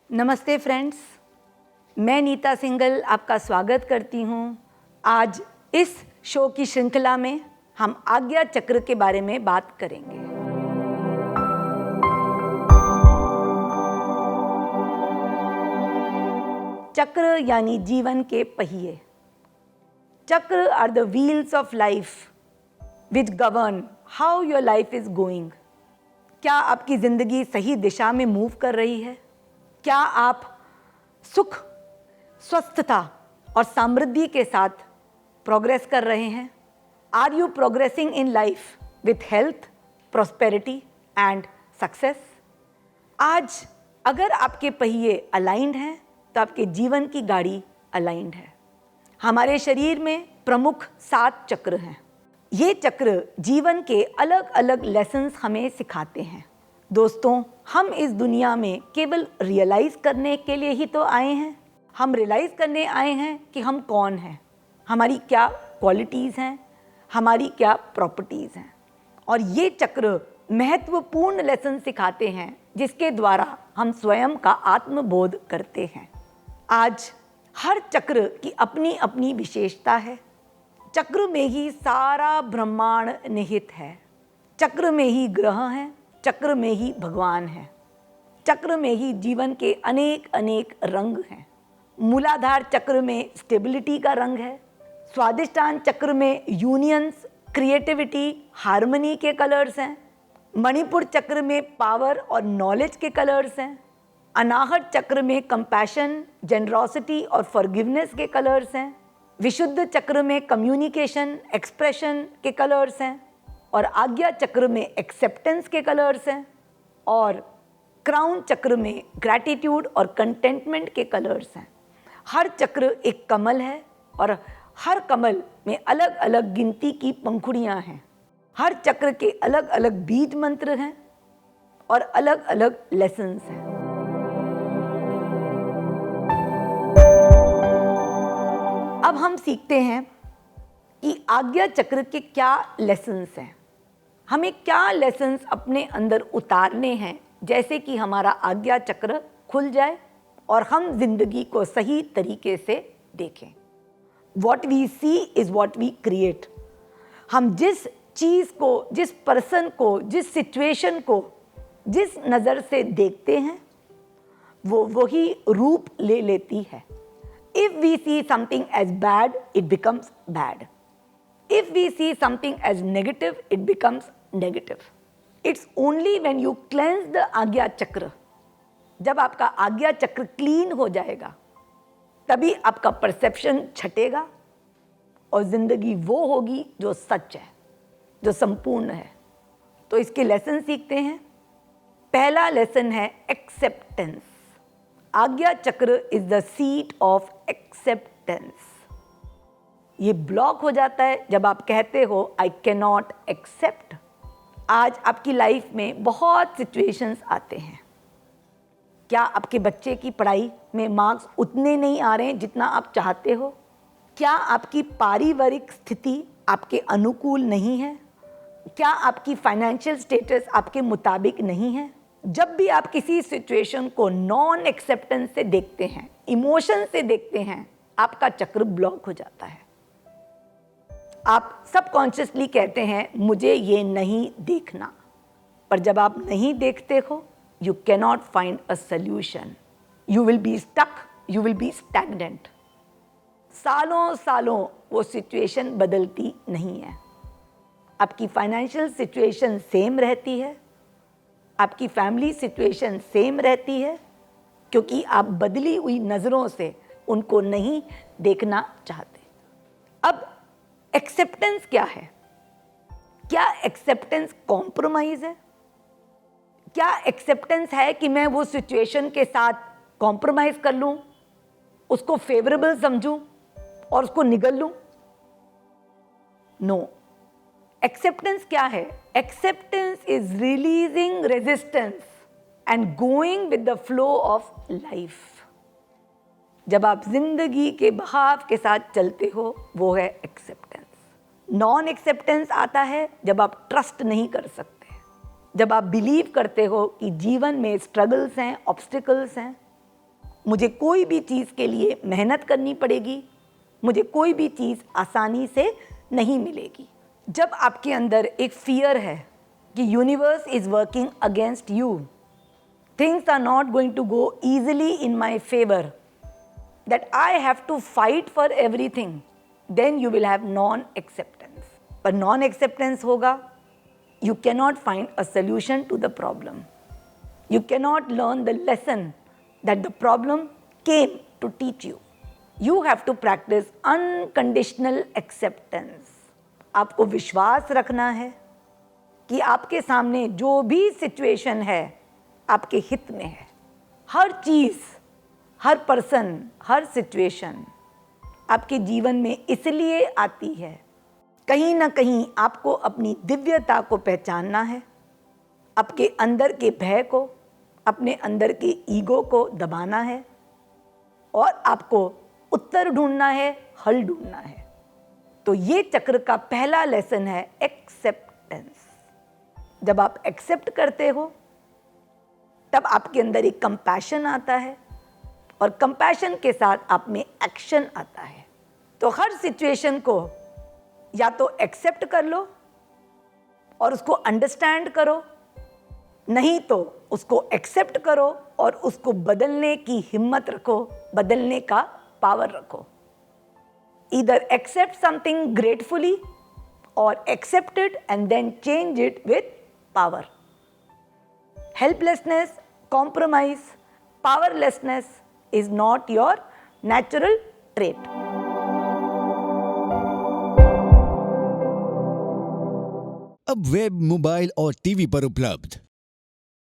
नमस्ते फ्रेंड्स, मैं नीता सिंगल आपका स्वागत करती हूँ। आज इस शो की श्रृंखला में हम आज्ञा चक्र के बारे में बात करेंगे। चक्र यानी जीवन के पहिए। चक्र are the wheels of life which govern how your life is going. क्या आपकी जिंदगी सही दिशा में मूव कर रही है? क्या आप सुख, स्वस्थता और समृद्धि के साथ प्रोग्रेस कर रहे हैं? Are you progressing in life with health, prosperity and success? आज अगर आपके पहिए अलाइंड हैं तो आपके जीवन की गाड़ी अलाइंड है। हमारे शरीर में प्रमुख 7 चक्र हैं। ये चक्र जीवन के अलग अलग लेसन्स हमें सिखाते हैं। दोस्तों, हम इस दुनिया में केवल रियलाइज़ करने के लिए ही तो आए हैं। हम रियलाइज़ करने आए हैं कि हम कौन हैं, हमारी क्या क्वालिटीज़ हैं, हमारी क्या प्रॉपर्टीज़ हैं। और ये चक्र महत्वपूर्ण लेसन सिखाते हैं जिसके द्वारा हम स्वयं का आत्मबोध करते हैं। आज हर चक्र की अपनी अपनी विशेषता है। चक्र में ही सारा ब्रह्मांड निहित है। चक्र में ही ग्रह हैं, चक्र में ही भगवान है। चक्र में ही जीवन के अनेक अनेक रंग हैं। मूलाधार चक्र में स्टेबिलिटी का रंग है। स्वादिष्टान चक्र में यूनियंस, क्रिएटिविटी, हार्मनी के कलर्स हैं। मणिपुर चक्र में पावर और नॉलेज के कलर्स हैं। अनाहत चक्र में कंपैशन, जेनरोसिटी और फॉरगिवनेस के कलर्स हैं। विशुद्ध चक्र में कम्युनिकेशन, एक्सप्रेशन के कलर्स हैं। और आज्ञा चक्र में एक्सेप्टेंस के कलर्स हैं। और क्राउन चक्र में ग्रैटिट्यूड और कंटेंटमेंट के कलर्स हैं। हर चक्र एक कमल है और हर कमल में अलग अलग गिनती की पंखुड़ियाँ हैं। हर चक्र के अलग अलग बीज मंत्र हैं और अलग अलग लेसन्स हैं। अब हम सीखते हैं कि आज्ञा चक्र के क्या लेसन्स हैं। हमें क्या लेसन्स अपने अंदर उतारने हैं जैसे कि हमारा आज्ञा चक्र खुल जाए और हम जिंदगी को सही तरीके से देखें। What we see is what we create। हम जिस चीज़ को, जिस पर्सन को, जिस सिचुएशन को जिस नज़र से देखते हैं वो वही रूप ले लेती है। If we see something as bad, it becomes bad। If we see something as negative, it becomes negative। It's only when you cleanse the आज्ञा चक्र, जब आपका आज्ञा चक्र क्लीन हो जाएगा तभी आपका परसेप्शन छटेगा और जिंदगी वो होगी जो सच है, जो संपूर्ण है। तो इसके लेसन सीखते हैं। पहला लेसन है एक्सेप्टेंस। आज्ञा चक्र is the seat of acceptance. ये ब्लॉक हो जाता है जब आप कहते हो आई कैन नॉट एक्सेप्ट। आज आपकी लाइफ में बहुत सिचुएशंस आते हैं। क्या आपके बच्चे की पढ़ाई में मार्क्स उतने नहीं आ रहे हैं जितना आप चाहते हो? क्या आपकी पारिवारिक स्थिति आपके अनुकूल नहीं है? क्या आपकी फाइनेंशियल स्टेटस आपके मुताबिक नहीं है? जब भी आप किसी सिचुएशन को नॉन एक्सेप्टेंस से देखते हैं, इमोशन से देखते हैं, आपका चक्र ब्लॉक हो जाता है। आप सबकॉन्शियसली कहते हैं मुझे ये नहीं देखना, पर जब आप नहीं देखते हो you cannot find a solution. You will be stuck, you will be stagnant. सालों सालों वो सिचुएशन बदलती नहीं है। आपकी फाइनेंशियल सिचुएशन सेम रहती है, आपकी फैमिली सिचुएशन सेम रहती है, क्योंकि आप बदली हुई नज़रों से उनको नहीं देखना चाहते। अब एक्सेप्टेंस क्या है? क्या एक्सेप्टेंस कॉम्प्रोमाइज है? क्या एक्सेप्टेंस है कि मैं वो सिचुएशन के साथ कॉम्प्रोमाइज कर लूं, उसको फेवरेबल समझूं और उसको निगल लूं? नो। एक्सेप्टेंस क्या है? Acceptance is releasing resistance and going with the flow of life. जब आप जिंदगी के बहाव के साथ चलते हो वो है एक्सेप्टेंस। नॉन एक्सेप्टेंस आता है जब आप ट्रस्ट नहीं कर सकते, जब आप बिलीव करते हो कि जीवन में स्ट्रगल्स हैं, ऑब्स्टिकल्स हैं, मुझे कोई भी चीज़ के लिए मेहनत करनी पड़ेगी, मुझे कोई भी चीज़ आसानी से नहीं मिलेगी। जब आपके अंदर एक फियर है कि universe is working against you, things are not going to go easily in my favour, that I have to fight for everything, then you will have non acceptance. पर नॉन एक्सेप्टेंस होगा, you cannot find a solution to the problem. You cannot learn the lesson that the problem came to teach you. You have to practice unconditional acceptance. आपको विश्वास रखना है कि आपके सामने जो भी सिचुएशन है आपके हित में है। हर चीज़, हर पर्सन, हर सिचुएशन आपके जीवन में इसलिए आती है, कहीं ना कहीं आपको अपनी दिव्यता को पहचानना है, आपके अंदर के भय को, अपने अंदर के ईगो को दबाना है और आपको उत्तर ढूंढना है, हल ढूंढना है। तो ये चक्र का पहला लेसन है एक्सेप्टेंस। जब आप एक्सेप्ट करते हो तब आपके अंदर एक कंपैशन आता है और कंपैशन के साथ आप में एक्शन आता है। तो हर सिचुएशन को या तो एक्सेप्ट कर लो और उसको अंडरस्टैंड करो, नहीं तो उसको एक्सेप्ट करो और उसको बदलने की हिम्मत रखो, बदलने का पावर रखो। Either accept something gratefully or accept it and then change it with power. Helplessness, compromise, powerlessness is not your natural trait. अब वेब, मोबाइल और टीवी पर उपलब्ध